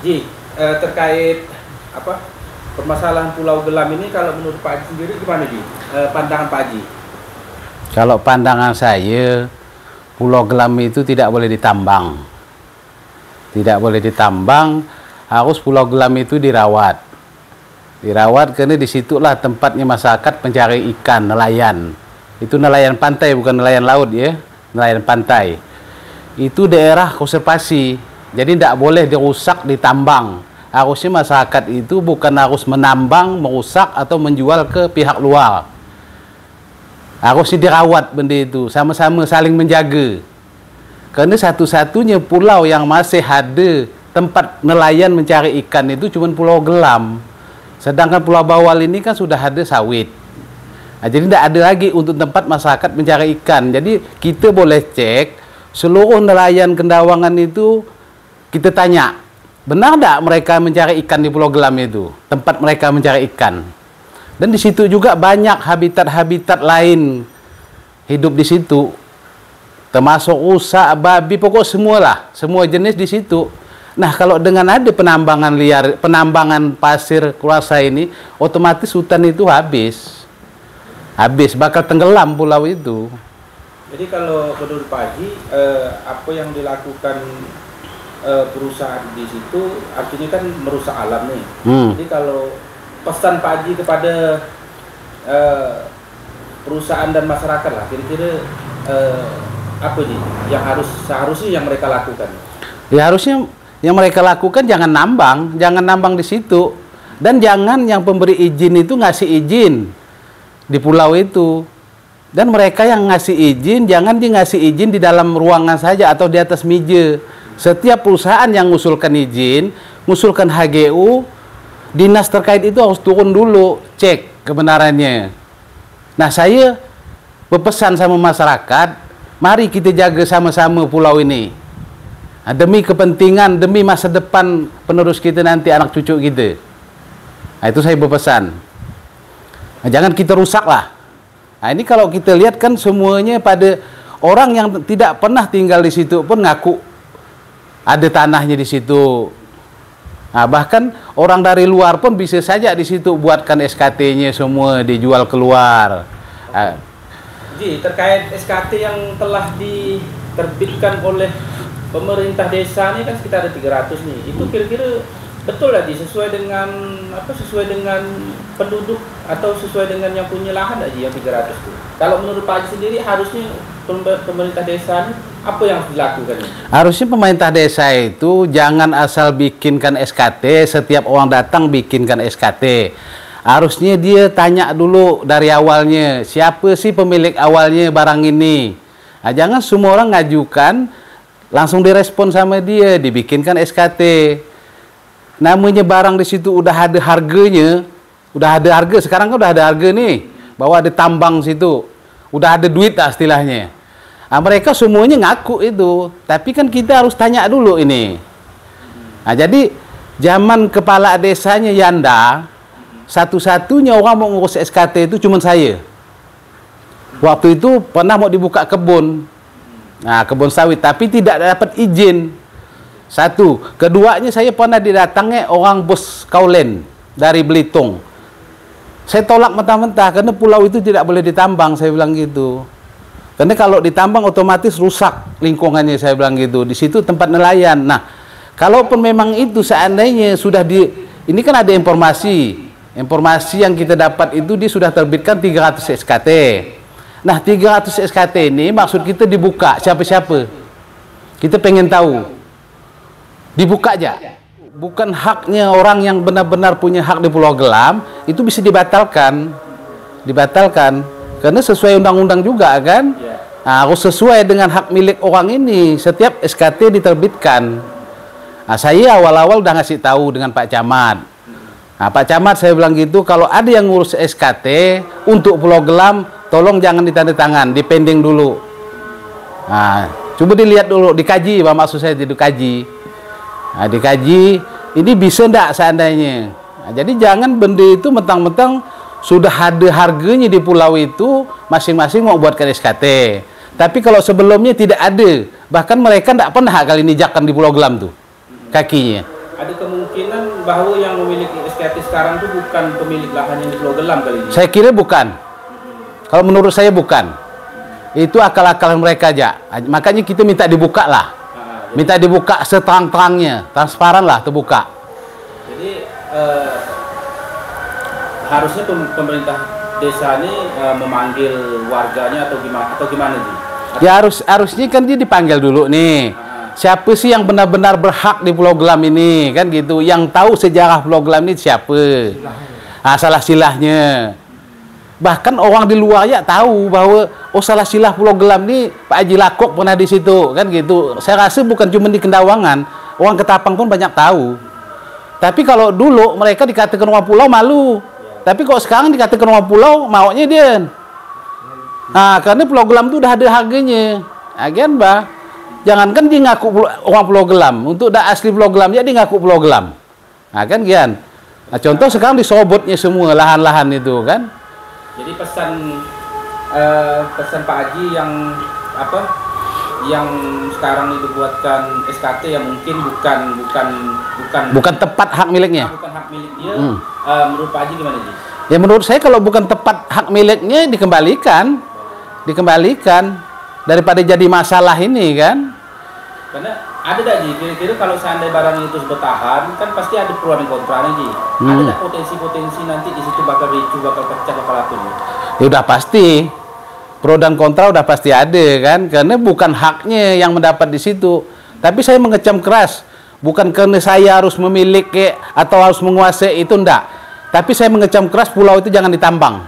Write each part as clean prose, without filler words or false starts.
Ji, terkait apa permasalahan Pulau Gelam ini, kalau menurut Pak Haji sendiri gimana Ji? Pandangan Pak Haji? Kalau pandangan saya, Pulau Gelam itu tidak boleh ditambang. Tidak boleh ditambang, harus Pulau Gelam itu dirawat. Dirawat karena disitulah tempatnya masyarakat mencari ikan, nelayan. Itu nelayan pantai, bukan nelayan laut ya, nelayan pantai. Itu daerah konservasi, jadi tidak boleh dirusak, ditambang. Harusnya masyarakat itu bukan harus menambang, merusak atau menjual ke pihak luar. Harusnya dirawat benda itu, sama-sama saling menjaga. Karena satu-satunya pulau yang masih ada tempat nelayan mencari ikan itu cuma Pulau Gelam. Sedangkan Pulau Bawal ini kan sudah ada sawit. Nah, jadi tidak ada lagi untuk tempat masyarakat mencari ikan. Jadi kita boleh cek seluruh nelayan Kendawangan itu, kita tanya, benar tidak mereka mencari ikan di Pulau Gelam itu, tempat mereka mencari ikan. Dan di situ juga banyak habitat-habitat lain hidup di situ, termasuk rusa, babi, pokok semualah, semua jenis di situ. Nah, kalau dengan ada penambangan liar, penambangan pasir kuasa ini, otomatis hutan itu habis, bakal tenggelam pulau itu. Jadi kalau menurut Pak Haji, apa yang dilakukan perusahaan di situ artinya kan merusak alam nih. Jadi kalau pesan Pak Haji kepada perusahaan dan masyarakat lah, kira-kira apa nih yang seharusnya yang mereka lakukan? Ya harusnya yang mereka lakukan jangan nambang di situ, dan jangan yang pemberi izin itu ngasih izin di pulau itu. Dan mereka yang ngasih izin, jangan dia ngasih izin di dalam ruangan saja atau di atas meja. Setiap perusahaan yang ngusulkan izin, ngusulkan HGU, dinas terkait itu harus turun dulu, cek kebenarannya. Nah, saya berpesan sama masyarakat, mari kita jaga sama-sama pulau ini. Nah, demi kepentingan, demi masa depan penerus kita nanti, anak cucu kita. Nah, itu saya berpesan. Nah, jangan kita rusak lah. Nah, ini kalau kita lihat kan semuanya pada orang yang tidak pernah tinggal di situ pun ngaku ada tanahnya di situ. Nah, bahkan orang dari luar pun bisa saja di situ buatkan SKT-nya semua dijual keluar. Ji, terkait SKT yang telah diterbitkan oleh pemerintah desa ini kan sekitar ada 300 nih. Itu kira-kira betul lagi sesuai dengan penduduk atau sesuai dengan yang punya lahan aja yang 300 itu. Kalau menurut Pak Haji sendiri harusnya pemerintah desa ini apa yang harus dilakukan? Harusnya pemerintah desa itu jangan asal bikinkan SKT, setiap orang datang bikinkan SKT. Harusnya dia tanya dulu dari awalnya, siapa sih pemilik awalnya barang ini. Nah, jangan semua orang ngajukan langsung direspon sama dia, dibikinkan SKT. Namanya barang di situ udah ada harganya, sekarang kan udah ada harga nih, bahwa ada tambang situ, udah ada duit lah istilahnya. Nah, mereka semuanya ngaku itu, tapi kan kita harus tanya dulu ini. Nah, jadi zaman kepala desanya Yanda, satu-satunya orang mau ngurus SKT itu cuma saya. Waktu itu pernah mau dibuka kebun, nah kebun sawit, tapi tidak dapat izin. Satu, keduanya saya pernah didatangi orang bos kaulen dari Belitung. Saya tolak mentah-mentah karena pulau itu tidak boleh ditambang, saya bilang gitu. Karena kalau ditambang otomatis rusak lingkungannya, saya bilang gitu. Di situ tempat nelayan. Nah, kalaupun memang itu seandainya sudah ini kan ada informasi yang kita dapat itu dia sudah terbitkan 300 SKT. Nah, 300 SKT ini maksud kita dibuka siapa-siapa. Kita pengen tahu. Dibuka aja. Bukan haknya orang yang benar-benar punya hak di Pulau Gelam, itu bisa dibatalkan. Karena sesuai undang-undang juga kan. Nah, harus sesuai dengan hak milik orang ini. Setiap SKT diterbitkan. Nah, saya awal-awal udah ngasih tahu dengan Pak Camat. Nah, Pak Camat saya bilang gitu, kalau ada yang ngurus SKT untuk Pulau Gelam, tolong jangan ditandatangan, dipending dulu. Nah, coba dilihat dulu, dikaji, maksud saya dikaji. Nah, dikaji, ini bisa enggak seandainya. Nah, jadi jangan benda itu mentang-mentang sudah ada harganya di pulau itu, masing-masing mau buatkan SKT. Tapi kalau sebelumnya tidak ada, bahkan mereka tidak pernah kali nijakkan di Pulau Gelam tuh kakinya. ada kemungkinan bahwa yang memiliki SKT sekarang itu bukan pemilik lahan yang di Pulau Gelam kali ini? Saya kira bukan. Kalau menurut saya bukan. Itu akal-akalan mereka aja. Makanya kita minta dibuka lah. Minta dibuka seterang-terangnya, transparan lah, terbuka. Jadi harusnya pemerintah desa ini memanggil warganya atau gimana nih? Ya harusnya kan dia dipanggil dulu nih. Siapa sih yang benar-benar berhak di Pulau Gelam ini, kan gitu? Yang tahu sejarah Pulau Gelam ini siapa? Salah silahnya. Bahkan orang di luar ya tahu bahwa salah silah Pulau Gelam ini Pak Haji Lakok pernah di situ, kan gitu. Saya rasa bukan cuma di Kendawangan, orang Ketapang pun banyak tahu. Tapi kalau dulu mereka dikatakan orang pulau malu. Tapi kok sekarang dikatakan orang pulau maunya dia. Karena Pulau Gelam itu udah ada harganya. Kan, Bah? Jangankan dia ngaku orang Pulau Gelam, untuk dah asli Pulau Gelam dia ngaku Pulau Gelam. Kan Gian. Contoh sekarang disobotnya semua lahan-lahan itu, kan? Jadi pesan Pak Haji yang sekarang dibuatkan SKT yang mungkin bukan tepat hak miliknya. Bukan hak milik dia. Menurut Pak Haji gimana, Ji? Ya menurut saya kalau bukan tepat hak miliknya dikembalikan daripada jadi masalah ini, kan? Karena ada dah, Ji, kira-kira kalau seandainya barang itu bertahan kan pasti ada pro dan kontra nih, Ji. Ada tak potensi nanti di situ bakal ricu, bakal pecah, bakal apa nih? Ya udah pasti. Pro dan kontra udah pasti ada, kan? Karena bukan haknya yang mendapat di situ. Tapi saya mengecam keras, bukan karena saya harus memiliki atau harus menguasai itu, enggak. Tapi saya mengecam keras pulau itu jangan ditambang.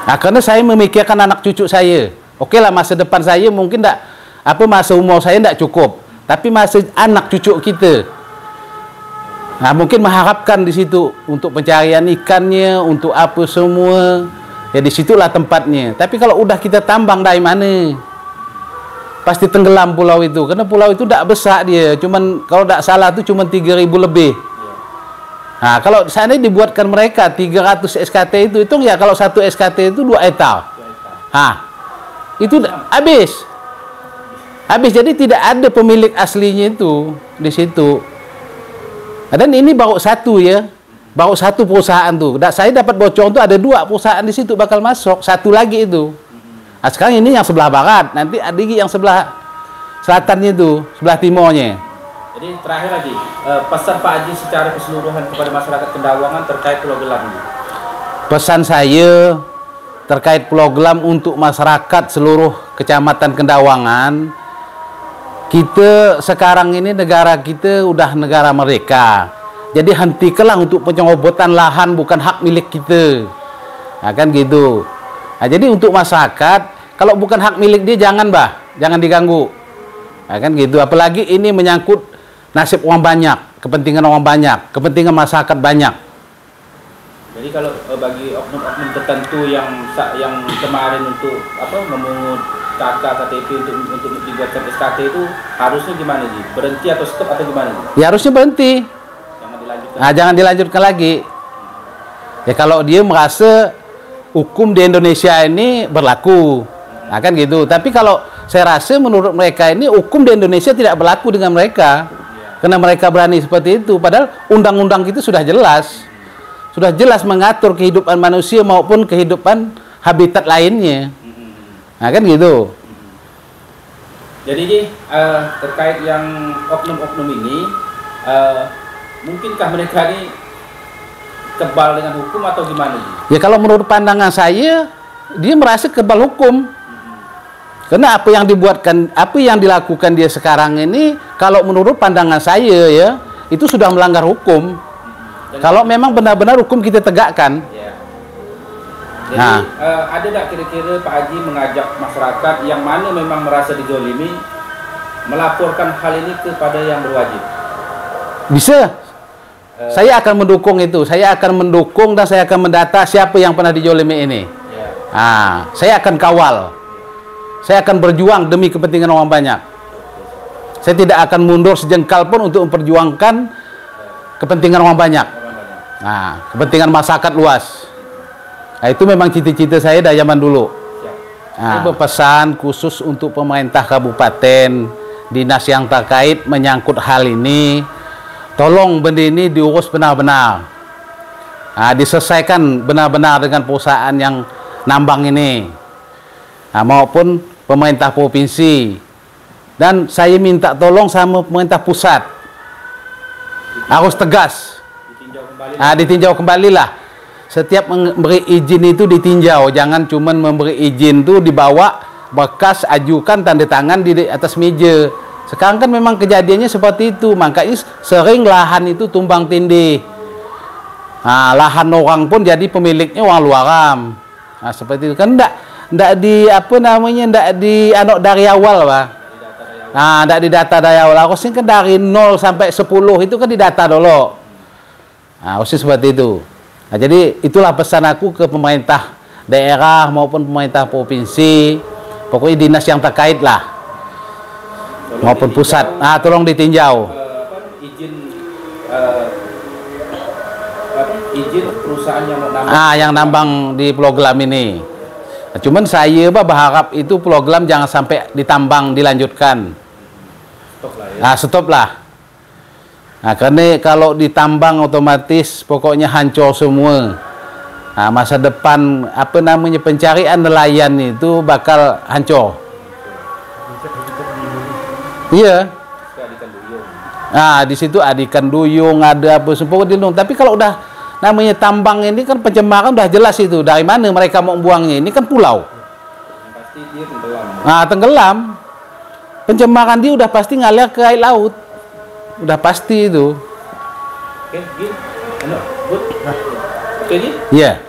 Karena saya memikirkan anak cucu saya. Oke lah, masa depan saya mungkin enggak, masa umur saya enggak cukup. Tapi masa anak cucu kita. Mungkin mengharapkan di situ untuk pencarian ikannya, untuk apa semua. Ya disitulah tempatnya. Tapi kalau udah kita tambang dari mana? Pasti tenggelam pulau itu. Karena pulau itu tidak besar dia. Cuman kalau tidak salah itu cuma 3.000 lebih. Kalau seandainya dibuatkan mereka 300 SKT itu ya kalau satu SKT itu 2 hektar. Itu habis. Jadi tidak ada pemilik aslinya itu di situ. Dan ini baru satu ya. Baru satu perusahaan tuh. Saya dapat bocor tuh ada 2 perusahaan di situ bakal masuk. Satu lagi itu. Sekarang ini yang sebelah barat. Nanti ada lagi yang sebelah selatannya itu, sebelah timurnya. Jadi terakhir lagi, pesan Pak Haji secara keseluruhan kepada masyarakat Kendawangan terkait Pulau Gelam ini. Pesan saya terkait Pulau Gelam untuk masyarakat seluruh kecamatan Kendawangan, kita sekarang ini negara kita udah negara merdeka. Jadi hentikanlah untuk penyerobotan lahan bukan hak milik kita. Kan gitu. Jadi untuk masyarakat, kalau bukan hak milik dia jangan, jangan diganggu. Kan gitu. Apalagi ini menyangkut nasib orang banyak, kepentingan orang banyak, kepentingan masyarakat banyak. Jadi kalau bagi oknum-oknum tertentu yang kemarin untuk memungut KTP untuk dibuatkan SKT itu harusnya gimana, Ji? Berhenti atau stop atau gimana, Ji? Ya harusnya berhenti. Jangan dilanjutkan lagi. Ya kalau dia merasa hukum di Indonesia ini berlaku, kan gitu. Tapi kalau saya rasa menurut mereka ini hukum di Indonesia tidak berlaku dengan mereka, karena mereka berani seperti itu. Padahal undang-undang itu sudah jelas mengatur kehidupan manusia maupun kehidupan habitat lainnya. Kan gitu. Jadi Ji, terkait yang oknum-oknum ini, mungkinkah mereka ini kebal dengan hukum atau gimana? Ya kalau menurut pandangan saya, dia merasa kebal hukum. Karena apa yang dilakukan dia sekarang ini, kalau menurut pandangan saya ya, itu sudah melanggar hukum. Kalau memang benar-benar hukum kita tegakkan. Ya. Jadi ada nggak kira-kira Pak Haji mengajak masyarakat yang mana memang merasa dizolimi melaporkan hal ini kepada yang berwajib? Bisa. Saya akan mendukung itu. Saya akan mendukung dan saya akan mendata siapa yang pernah dijolimi ini. Saya akan kawal. Saya akan berjuang demi kepentingan orang banyak. Saya tidak akan mundur sejengkal pun untuk memperjuangkan kepentingan orang banyak. Kepentingan masyarakat luas. Itu memang cita-cita saya dari zaman dulu. Saya berpesan khusus untuk pemerintah kabupaten, dinas yang terkait menyangkut hal ini. tolong benda ini diurus benar-benar. Diselesaikan benar-benar dengan perusahaan yang nambang ini. Maupun pemerintah provinsi. Dan saya minta tolong sama pemerintah pusat. Harus tegas. Ditinjau kembali lah. Setiap memberi izin itu ditinjau, jangan cuma memberi izin itu dibawa bekas, ajukan, tanda tangan di atas meja. Sekarang kan memang kejadiannya seperti itu, makanya sering lahan itu tumbang tindih. Lahan orang pun jadi pemiliknya orang luaram. Seperti itu kan ndak di apa namanya, ndak di dari awal, Pak. Ndak didata dari awal. Harusnya kan dari 0 sampai 10 itu kan didata dulu. Harusnya seperti itu. Jadi itulah pesan aku ke pemerintah daerah maupun pemerintah provinsi, pokoknya dinas yang terkait lah, maupun pusat. Tolong ditinjau. Izin perusahaan yang mau nambang. Yang nambang di Pulau Gelam ini. Cuman saya berharap itu Pulau Gelam jangan sampai ditambang dilanjutkan. Stop lah ya. Stop lah. Karena kalau ditambang otomatis pokoknya hancur semua. Masa depan apa namanya pencarian nelayan itu bakal hancur. Iya. Di situ ada ikan duyung, ada apa semua dilung. Tapi kalau udah namanya tambang ini kan pencemaran udah jelas itu. Dari mana mereka mau buangnya? Ini kan pulau. Pasti dia tenggelam. Tenggelam. Pencemaran dia udah pasti ngalir ke air laut. Udah pasti itu. Oke, Gil. Oke, Gil. Iya.